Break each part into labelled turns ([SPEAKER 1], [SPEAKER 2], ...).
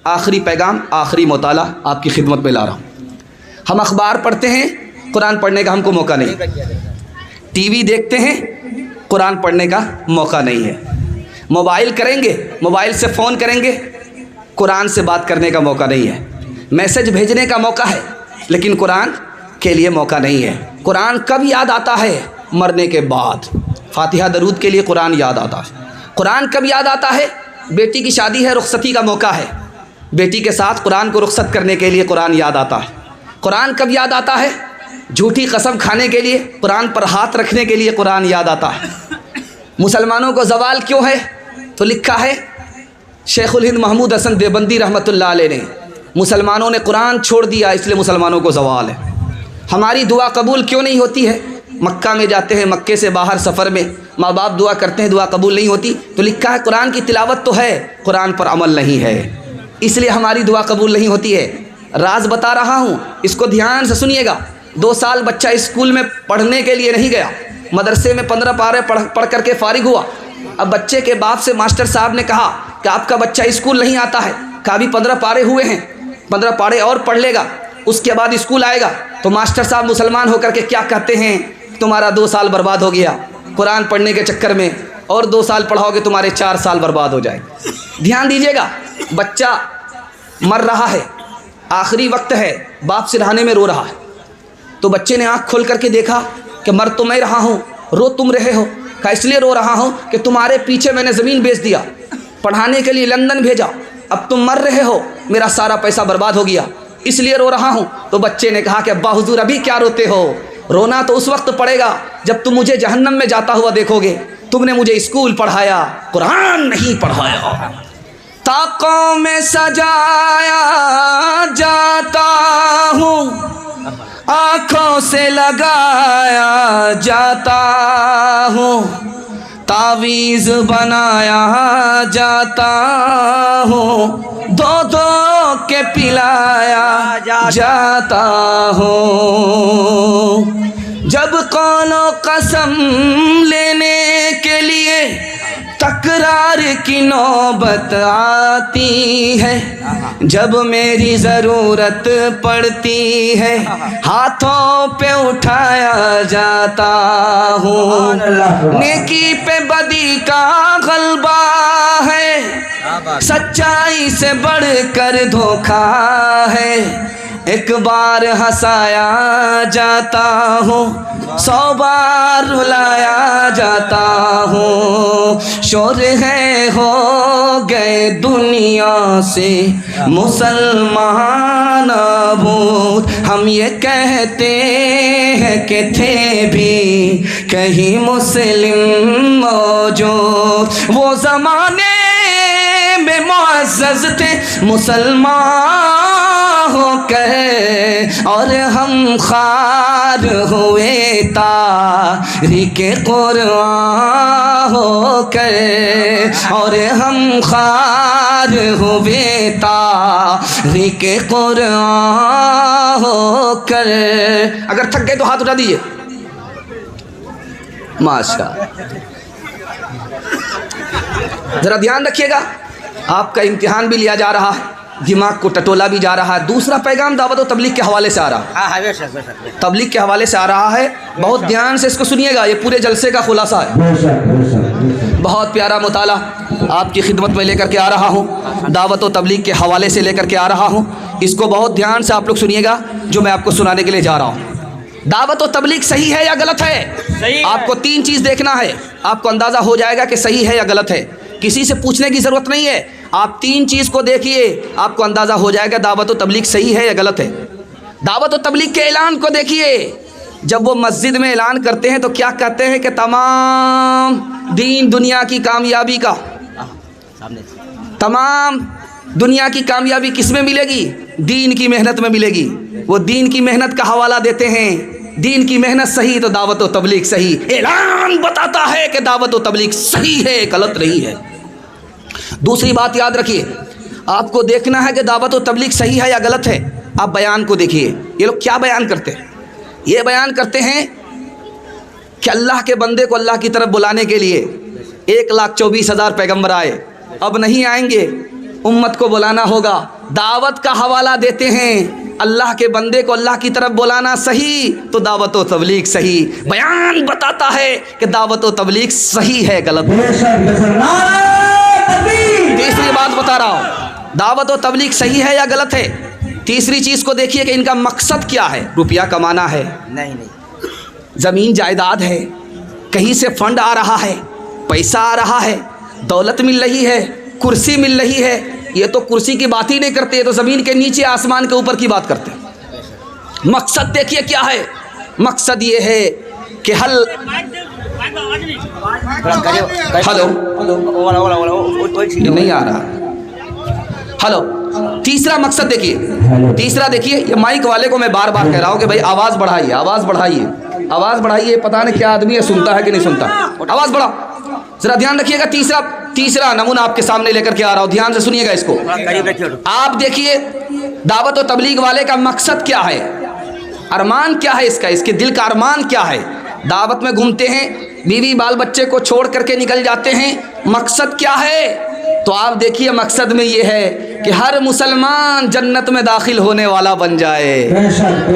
[SPEAKER 1] آخری پیغام، آخری مطالعہ آپ کی خدمت میں لا رہا ہوں۔ ہم اخبار پڑھتے ہیں، قرآن پڑھنے کا ہم کو موقع نہیں، ٹی وی دیکھتے ہیں، قرآن پڑھنے کا موقع نہیں ہے، موبائل کریں گے، موبائل سے فون کریں گے، قرآن سے بات کرنے کا موقع نہیں ہے، میسج بھیجنے کا موقع ہے لیکن قرآن کے لیے موقع نہیں ہے۔ قرآن کب یاد آتا ہے؟ مرنے کے بعد۔ فاتحہ درود کے لیے قرآن یاد آتا ہے۔ قرآن کب یاد آتا ہے؟ بیٹی کی شادی ہے، رخصتی کا موقع ہے، بیٹی کے ساتھ قرآن کو رخصت کرنے کے لیے قرآن یاد آتا ہے۔ قرآن کب یاد آتا ہے؟ جھوٹی قسم کھانے کے لیے، قرآن پر ہاتھ رکھنے کے لیے قرآن یاد آتا ہے۔ مسلمانوں کو زوال کیوں ہے؟ تو لکھا ہے شیخ الہند محمود حسن دیوبندی رحمۃ اللہ علیہ نے، مسلمانوں نے قرآن چھوڑ دیا اس لیے مسلمانوں کو زوال ہے۔ ہماری دعا قبول کیوں نہیں ہوتی ہے؟ مکہ میں جاتے ہیں، مکے سے باہر سفر میں ماں باپ دعا کرتے ہیں، دعا قبول نہیں ہوتی، تو لکھا ہے قرآن کی تلاوت تو ہے، قرآن پر عمل نہیں ہے، اس لیے ہماری دعا قبول نہیں ہوتی ہے۔ راز بتا رہا ہوں، اس کو دھیان سے سنیے گا۔ 2 سال بچہ اسکول میں پڑھنے کے لیے نہیں گیا، مدرسے میں 15 پارے پڑھ کر کے فارغ ہوا۔ اب بچے کے باپ سے ماسٹر صاحب نے کہا کہ آپ کا بچہ اسکول نہیں آتا ہے، کہا ابھی 15 پارے ہوئے ہیں، 15 پارے اور پڑھ لے گا، اس کے بعد اسکول آئے گا۔ تو ماسٹر صاحب مسلمان ہو کر کے کیا کہتے ہیں؟ تمہارا 2 سال برباد ہو گیا قرآن پڑھنے کے چکر میں، اور 2 سال پڑھاؤ گے تمہارے 4 سال برباد ہو جائے۔ دھیان دیجیے گا، بچہ مر رہا ہے، آخری وقت ہے، باپ سرہانے میں رو رہا ہے، تو بچے نے آنکھ کھول کر کے دیکھا کہ مر تو میں رہا ہوں، رو تم رہے ہو۔ کہا اس لیے رو رہا ہوں کہ تمہارے پیچھے میں نے زمین بیچ دیا، پڑھانے کے لیے لندن بھیجا، اب تم مر رہے ہو، میرا سارا پیسہ برباد ہو گیا، اس لیے رو رہا ہوں۔ تو بچے نے کہا کہ ابا حضور ابھی کیا روتے ہو؟ رونا تو اس وقت پڑے گا جب تم مجھے جہنم میں جاتا ہوا دیکھو گے، تم نے مجھے اسکول پڑھایا، قرآن نہیں پڑھایا۔ طاقوں میں سجایا جاتا ہوں، آنکھوں سے لگایا جاتا ہوں، تعویذ بنایا جاتا ہوں، دو دو کے پلایا جاتا ہوں۔ جب قول و قسم لینے کے لیے تکرار کی نوبت آتی ہے، جب میری ضرورت پڑتی ہے ہاتھوں پہ اٹھایا جاتا ہوں۔ نیکی پہ بدی کا غلبہ ہے، سچائی سے بڑھ کر دھوکا ہے، ایک بار ہنسایا جاتا ہوں، 100 بار رلایا جاتا ہوں۔ شور ہے ہو گئے دنیا سے مسلمان نابود، ہم یہ کہتے ہیں کہ تھے بھی کہیں مسلم موجود، وہ زمانے میں معزز تھے مسلمان ہو کر، اور ہم خوار ہوئے تاریخ قرآن ہو کر، اور ہم خوار ہوئے تاریخ قرآن ہو کر۔ اگر تھک گئے تو ہاتھ اٹھا دیجیے، ماشاء۔ ذرا دھیان رکھیے گا، آپ کا امتحان بھی لیا جا رہا ہے، دماغ کو ٹٹولا بھی جا رہا ہے۔ دوسرا پیغام دعوت و تبلیغ کے حوالے سے آ رہا ہے، تبلیغ کے حوالے سے آ رہا ہے، بہت دھیان سے اس کو سنیے گا، یہ پورے جلسے کا خلاصہ ہے۔ بہت پیارا مطالعہ آپ کی خدمت میں لے کر کے آ رہا ہوں، دعوت و تبلیغ کے حوالے سے لے کر کے آ رہا ہوں، اس کو بہت دھیان سے آپ لوگ سنیے گا جو میں آپ کو سنانے کے لیے جا رہا ہوں۔ دعوت و تبلیغ صحیح ہے یا غلط ہے؟ آپ کو 3 چیز دیکھنا ہے، آپ کو اندازہ ہو جائے گا کہ صحیح ہے یا غلط ہے، کسی سے پوچھنے کی ضرورت نہیں ہے، آپ 3 چیز کو دیکھیے، آپ کو اندازہ ہو جائے گا دعوت و تبلیغ صحیح ہے یا غلط ہے۔ دعوت و تبلیغ کے اعلان کو دیکھیے، جب وہ مسجد میں اعلان کرتے ہیں تو کیا کہتے ہیں کہ تمام دین دنیا کی کامیابی کا، تمام دنیا کی کامیابی کس میں ملے گی؟ دین کی محنت میں ملے گی۔ وہ دین کی محنت کا حوالہ دیتے ہیں، دین کی محنت صحیح تو دعوت و تبلیغ صحیح، اعلان بتاتا ہے کہ دعوت و تبلیغ صحیح ہے، غلط نہیں ہے۔ دوسری بات یاد رکھیے، آپ کو دیکھنا ہے کہ دعوت و تبلیغ صحیح ہے یا غلط ہے، آپ بیان کو دیکھیے، یہ لوگ کیا بیان کرتے ہیں؟ یہ بیان کرتے ہیں کہ اللہ کے بندے کو اللہ کی طرف بلانے کے لیے 1,24,000 پیغمبر آئے، اب نہیں آئیں گے، امت کو بلانا ہوگا दावत का हवाला देते हैं, अल्लाह के बंदे को अल्लाह की तरफ बुलाना सही तो दावत व तबलीग सही, बयान बताता है कि दावत व तबलीग सही है गलत। तीसरी बात बता रहा हूँ, दावत व तबलीग सही है या गलत है। तीसरी चीज़ को देखिए कि इनका मकसद क्या है। रुपया कमाना है, नहीं, ज़मीन जायदाद है, कहीं से फंड आ रहा है, पैसा आ रहा है, दौलत मिल रही है, कुर्सी मिल रही है। ये तो कुर्सी की बात ही नहीं करते, ये तो ज़मीन के नीचे आसमान के ऊपर की बात करते हैं। मकसद देखिए क्या है। मकसद ये है कि हेलो, नहीं आ रहा, हेलो। तीसरा मकसद देखिए, तीसरा देखिए, ये माइक वाले को मैं बार बार कह रहा हूँ कि भाई आवाज़ बढ़ाइए, आवाज़ बढ़ाइए, आवाज़ बढ़ाइए। पता नहीं क्या आदमी है, सुनता है कि नहीं सुनता। आवाज़ बढ़ाओ, जरा ध्यान रखिएगा। तीसरा नमूना आपके सामने लेकर के आ रहा हूँ, ध्यान से सुनिएगा इसको। आप देखिए दावत और तबलीग वाले का मकसद क्या है, अरमान क्या है इसका, इसके दिल का अरमान क्या है। दावत में घूमते हैं, बीवी बाल बच्चे को छोड़ करके निकल जाते हैं, मकसद क्या है। तो आप देखिए मकसद में ये है कि हर मुसलमान जन्नत में दाखिल होने वाला बन जाए।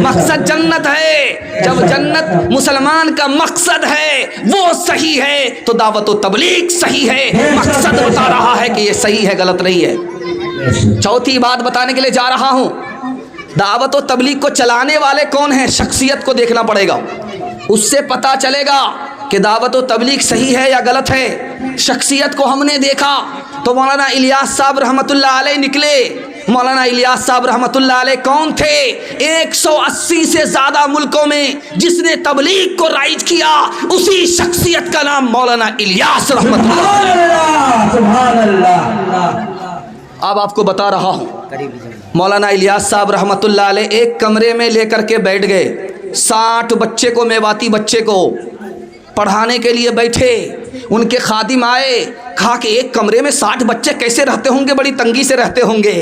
[SPEAKER 1] मकसद जन्नत है। जब जन्नत मुसलमान का मकसद है, वो सही है तो दावत व तबलीग सही है। मकसद बता रहा है कि ये सही है, गलत नहीं है। चौथी बात बताने के लिए जा रहा हूँ, दावत व तबलीग को चलाने वाले कौन हैं, शख्सियत को देखना पड़ेगा। उससे पता चलेगा कि दावत व तबलीग सही है या गलत है। शख्सियत को हमने देखा तो मौलाना इलियास साहब रहमतुल्लाह अलैह निकले। मौलाना इलियास साहब रहमतुल्लाह अलैह कौन थे? 180 से ज़्यादा मुल्कों में जिसने तबलीग को राइज किया, उसी शख्सियत का नाम मौलाना इलियास रहमतुल्लाह अलैह। सुभान अल्लाह। अब आपको बता रहा हूँ, मौलाना इलियास साहब रहमतुल्लाह अलैह एक कमरे में लेकर के बैठ गए। 60 बच्चे को, मेवाती बच्चे को पढ़ाने के लिए बैठे। उनके खादिम आए, कहा कि एक कमरे में 60 बच्चे कैसे रहते होंगे, बड़ी तंगी से रहते होंगे।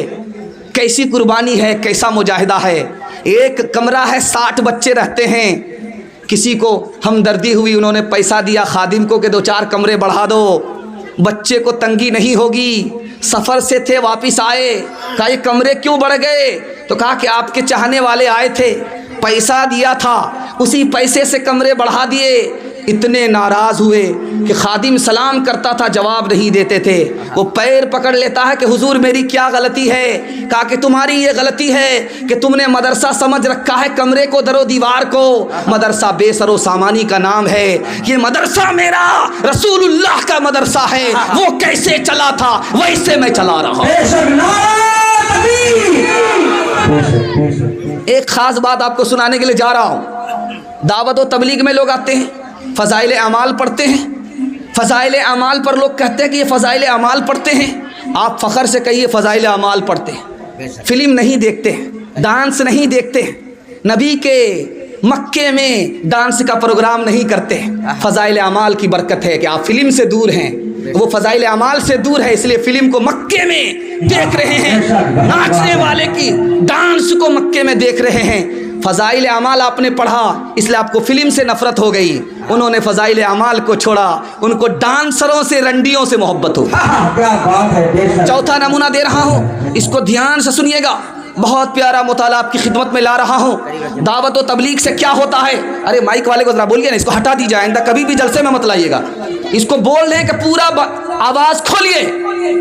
[SPEAKER 1] कैसी कुर्बानी है, कैसा मुजाहिदा है। एक कमरा है, 60 बच्चे रहते हैं। किसी को हमदर्दी हुई, उन्होंने पैसा दिया खादिम को कि 2-4 कमरे बढ़ा दो, बच्चे को तंगी नहीं होगी। सफ़र से थे, वापस आए, कहा ये कमरे क्यों बढ़ गए? तो कहा कि आपके चाहने वाले आए थे, पैसा दिया था, उसी पैसे से कमरे बढ़ा दिए। इतने नाराज़ हुए कि खादिम सलाम करता था, जवाब नहीं देते थे। वो पैर पकड़ लेता है कि हुजूर मेरी क्या गलती है? कहा कि तुम्हारी ये गलती है कि तुमने मदरसा समझ रखा है कमरे को, दरो दीवार को। मदरसा बेसरो सामानी का नाम है। ये मदरसा मेरा रसूलुल्लाह का मदरसा है, वो कैसे चला था वैसे मैं चला रहा हूँ। एक ख़ास बात आपको सुनाने के लिए जा रहा हूँ। दावत व तबलीग में लोग आते हैं, फ़ज़ाइल अमाल पढ़ते हैं। फ़ज़ाइल अमाल पर लोग कहते हैं कि ये फ़ज़ाइल अमाल पढ़ते हैं। आप फ़ख्र से कहिए फ़ज़ाइल अमाल पढ़ते हैं। फ़िल्म नहीं देखते, डांस नहीं देखते, नबी के मक्के में डांस का प्रोग्राम नहीं करते। फ़ज़ाइल अमाल की बरकत है कि आप फ़िल्म से दूर हैं, वो फ़ज़ाइल अमाल से दूर है, इसलिए फ़िल्म को मक्के में देख रहे हैं, नाचने वाले की डांस को मक्के में देख रहे हैं। फ़ज़ाइल अमाल आपने पढ़ा, इसलिए आपको फ़िल्म से नफ़रत हो गई। उन्होंने फ़ज़ाइल अमाल को छोड़ा, उनको डांसरों से, रंडियों से मोहब्बत हो। चौथा नमूना दे रहा हूँ, इसको ध्यान से सुनिएगा, बहुत प्यारा मुताला आपकी खिदमत में ला रहा हूँ। दावत व तबलीग से क्या होता है। अरे माइक वाले को जरा बोलिए ना, इसको हटा दीजिए, आइंदा कभी भी जलसे में मत लाइएगा। इसको बोल दें कि पूरा आवाज़ खोलिए,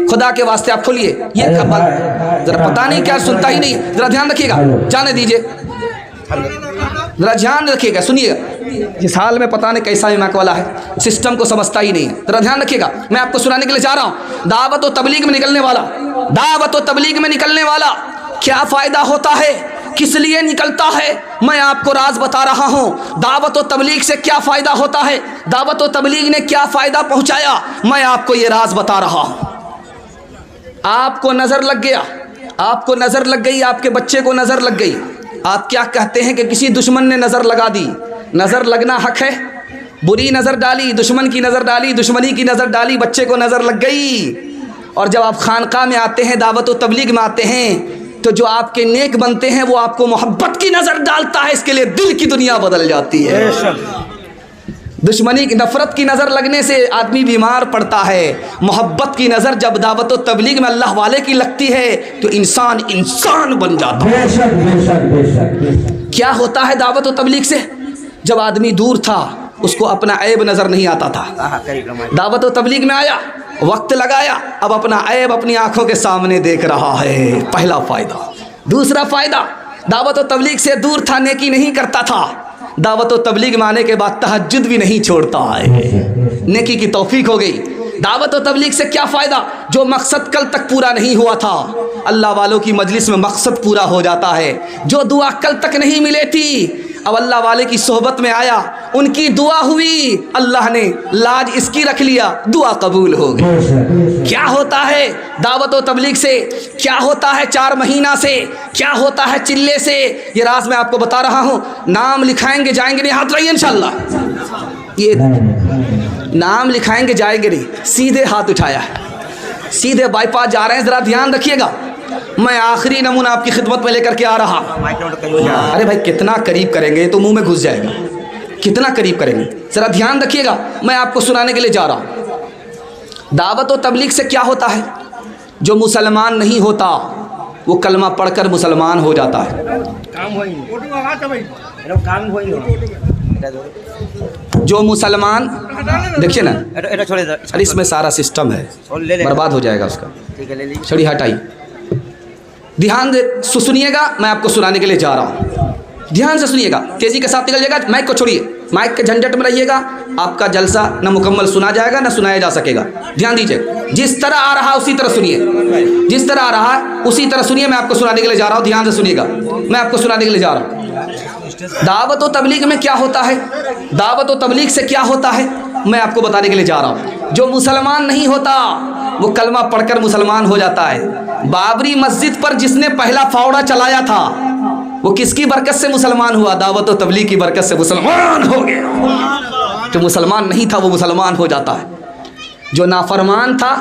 [SPEAKER 1] खुदा के वास्ते आप खोलिए। ये जरा पता नहीं क्या सुनता ही नहीं, जरा ध्यान रखिएगा, जाने दीजिए, जरा ध्यान रखिएगा, सुनिएगा। इस हाल में पता नहीं कैसा दिमाग वाला है, सिस्टम को समझता ही नहीं है। जरा ध्यान रखिएगा, मैं आपको सुनाने के लिए जा रहा हूँ। दावत व तबलीग में निकलने वाला, दावत व तबलीग में निकलने वाला क्या फ़ायदा होता है, किस लिए निकलता है, मैं आपको राज बता रहा हूँ। दावत व तबलीग से क्या फ़ायदा होता है, दावत व तबलीग ने क्या फ़ायदा पहुँचाया, मैं आपको ये राज बता रहा हूँ। आपको नज़र लग गया, आपको नज़र लग गई, आपके बच्चे को नज़र लग गई। आप क्या कहते हैं कि किसी दुश्मन ने नज़र लगा दी। नज़र लगना हक है, बुरी नज़र डाली, दुश्मन की नज़र डाली, दुश्मनी की नज़र डाली, बच्चे को नज़र लग गई। और जब आप खानका में आते हैं, दावत व तबलीग में आते हैं, तो जो आपके नेक बनते हैं वो आपको मोहब्बत की नज़र डालता है, इसके लिए दिल की दुनिया बदल जाती है। दुश्मनी की नफरत की नज़र लगने से आदमी बीमार पड़ता है। मोहब्बत की नज़र जब दावत व तबलीग में अल्लाह वाले की लगती है तो इंसान इंसान बन जाता है। क्या होता है दावत व तबलीग से? जब आदमी दूर था उसको अपना ऐब नज़र नहीं आता था, दावत व तबलीग में आया, वक्त लगाया, अब अपना ऐब अपनी आंखों के सामने देख रहा है। पहला फ़ायदा। दूसरा फ़ायदा, दावत व तबलीग से दूर था, नेकी नहीं करता था, दावत व तबलीग में आने के बाद तहज्जुद भी नहीं छोड़ता है, नेकी की तौफीक हो गई। दावत व तबलीग से क्या फ़ायदा? जो मकसद कल तक पूरा नहीं हुआ था, अल्लाह वालों की मजलिस में मकसद पूरा हो जाता है। जो दुआ कल तक नहीं मिली थी, अब अल्लाह वाले की सोहबत में आया, उनकी दुआ हुई, अल्लाह ने लाज इसकी रख लिया, दुआ कबूल हो गई। क्या होता है दावत व तबलीग से? क्या होता है 4 महीना से? क्या होता है चिल्ले से? ये राज मैं आपको बता रहा हूँ। नाम लिखाएंगे जाएंगे नहीं, हाथ रहिए इंशाल्लाह। ये नाम लिखाएंगे जाएंगे नहीं, सीधे हाथ उठाया है, सीधे बाईपास जा रहे हैं, ज़रा ध्यान रखिएगा। मैं आखिरी नमूना आपकी खिदमत में लेकर के आ रहा। अरे भाई कितना करीब करेंगे तो मुंह में घुस जाएगा, कितना करीब करेंगे, ज़रा ध्यान रखिएगा। मैं आपको सुनाने के लिए जा रहा हूँ। दावत व तबलीग से क्या होता है? जो मुसलमान नहीं होता वो कलमा पढ़कर मुसलमान हो जाता है। जो मुसलमान, देखिए ना, अरे इसमें सारा सिस्टम है, बर्बाद हो जाएगा उसका। छड़ी हटाई, ध्यान से सुनिएगा, मैं आपको सुनाने के लिए जा रहा हूँ। ध्यान से सुनिएगा, तेज़ी के साथ निकलिएगा, माइक को छोड़िए, माइक के झंझट में रहिएगा, आपका जलसा न मुकम्मल सुना जाएगा न सुनाया जा सकेगा। ध्यान दीजिए, जिस तरह आ रहा उसी तरह सुनिए, जिस तरह आ रहा उसी तरह सुनिए। मैं आपको सुनाने के लिए जा रहा हूँ, ध्यान से सुनिएगा, मैं आपको सुनाने के लिए जा रहा हूँ। दावत व तबलीग में क्या होता है? दावत व तबलीग से क्या होता है मैं आपको बताने के लिए जा रहा हूँ। जो मुसलमान नहीं होता वो कलमा पढ़कर मुसलमान हो जाता है। बाबरी मस्जिद पर जिसने पहला फावड़ा चलाया था वो किसकी बरकत से मुसलमान हुआ? दावत व तबलीग की बरकत से मुसलमान हो गया। जो मुसलमान नहीं था वो मुसलमान हो जाता है, जो नाफरमान था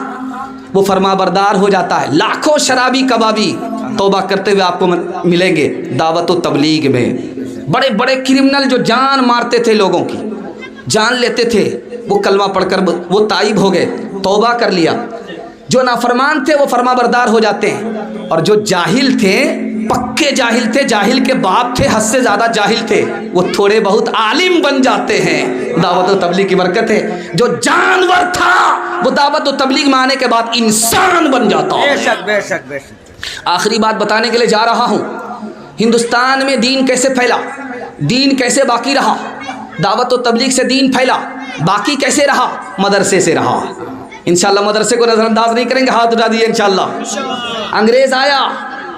[SPEAKER 1] वो फरमाबरदार हो जाता है। लाखों शराबी कबाबी तौबा करते हुए आपको मिलेंगे दावत व तबलीग में। बड़े बड़े क्रिमिनल जो जान मारते थे, लोगों की जान लेते थे, वो कलमा पढ़कर वो ताइब हो गए, तौबा कर लिया। जो नाफरमान थे वो फरमाबरदार हो जाते हैं, और जो जाहिल थे, पक्के जाहिल थे, जाहिल के बाप थे, हद से ज़्यादा जाहिल थे, वो थोड़े बहुत आलिम बन जाते हैं। दावत व तबलीग की बरकत है। जो जानवर था वो दावत व तबलीग में आने के बाद इंसान बन जाता है। बेशक बेशक बेशक। आखिरी बात बताने के लिए जा रहा हूँ। हिंदुस्तान में दीन कैसे फैला, दीन कैसे बाकी रहा? दावत व तबलीग से दीन फैला, बाकी कैसे रहा? मदरसे से रहा। इंशाल्लाह मदरसे को नज़रअंदाज नहीं करेंगे, हाथ उठा दिए इंशाल्लाह। अंग्रेज़ आया,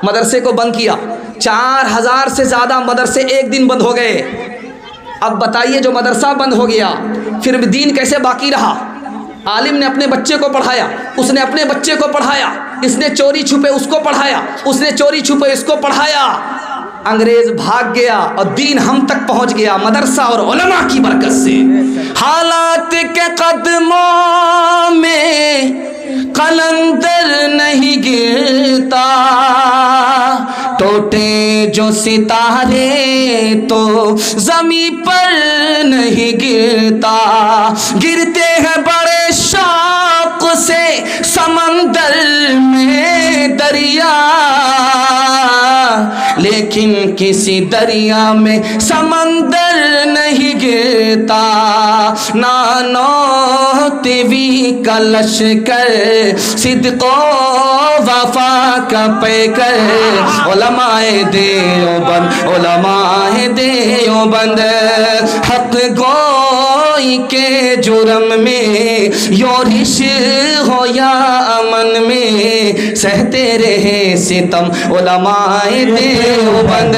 [SPEAKER 1] मदरसे को बंद किया, 4000 से ज़्यादा मदरसे एक दिन बंद हो गए। अब बताइए, जो मदरसा बंद हो गया फिर भी दीन कैसे बाकी रहा? आलिम ने अपने बच्चे को पढ़ाया, उसने अपने बच्चे को पढ़ाया, इसने चोरी छुपे उसको पढ़ाया, उसने चोरी छुपे इसको पढ़ाया। अंग्रेज भाग गया और दीन हम तक पहुंच गया मदरसा और उलमा की बरकत से। हालात के कदमों में कलंदर नहीं गिरता, टूटे जो सितारे तो जमी पर नहीं गिरता, गिरते हैं बड़े शौक से समंदर में दरिया, लेकिन किसी दरिया में समंदर नहीं गिरता। नानो तेवी का लश्कर सिद्को वफा का पैकर, उलमाए देओबंद, उलमाए देओबंद, हक गोई के जुर्म में योरिश हो या अमन में, सहते रहे सितम उलमाए देओबंद।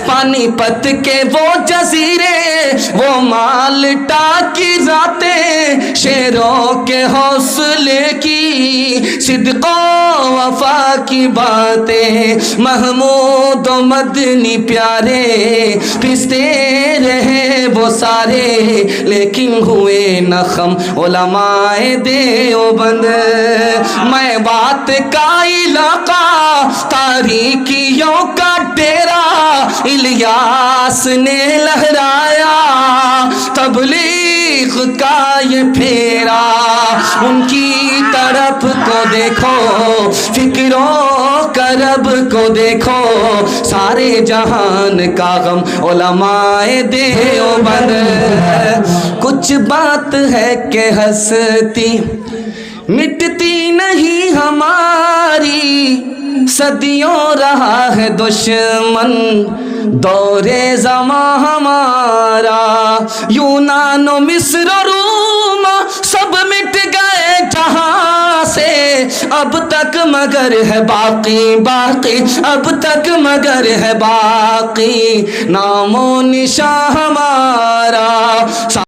[SPEAKER 1] पानीपत के वो जजीरे, वो माल्टा की रातें, शेरों के हौसले की सिद्को वफा की बातें, महमूद व मदनी प्यारे पिसते रहे वो सारे, लेकिन हुए नखम उलमाए देओबंद। मैं बात का इलाका तारीकियों का डेरा इलियास ने लहराया, तबलीग تاریخ کا یہ پھیرا، ان کی طرف کو دیکھو، فکر و کرب کو دیکھو، سارے جہان کا غم علماء دیوبند۔ کچھ بات ہے کہ ہستی مٹتی نہیں ہماری، صدیوں رہا ہے دشمن دور زماں ہمارا، یونان و مصر و روم سب مٹ گئے جہاں سے، اب تک مگر ہے باقی باقی، اب تک مگر ہے باقی نام و نشاں ہمارا۔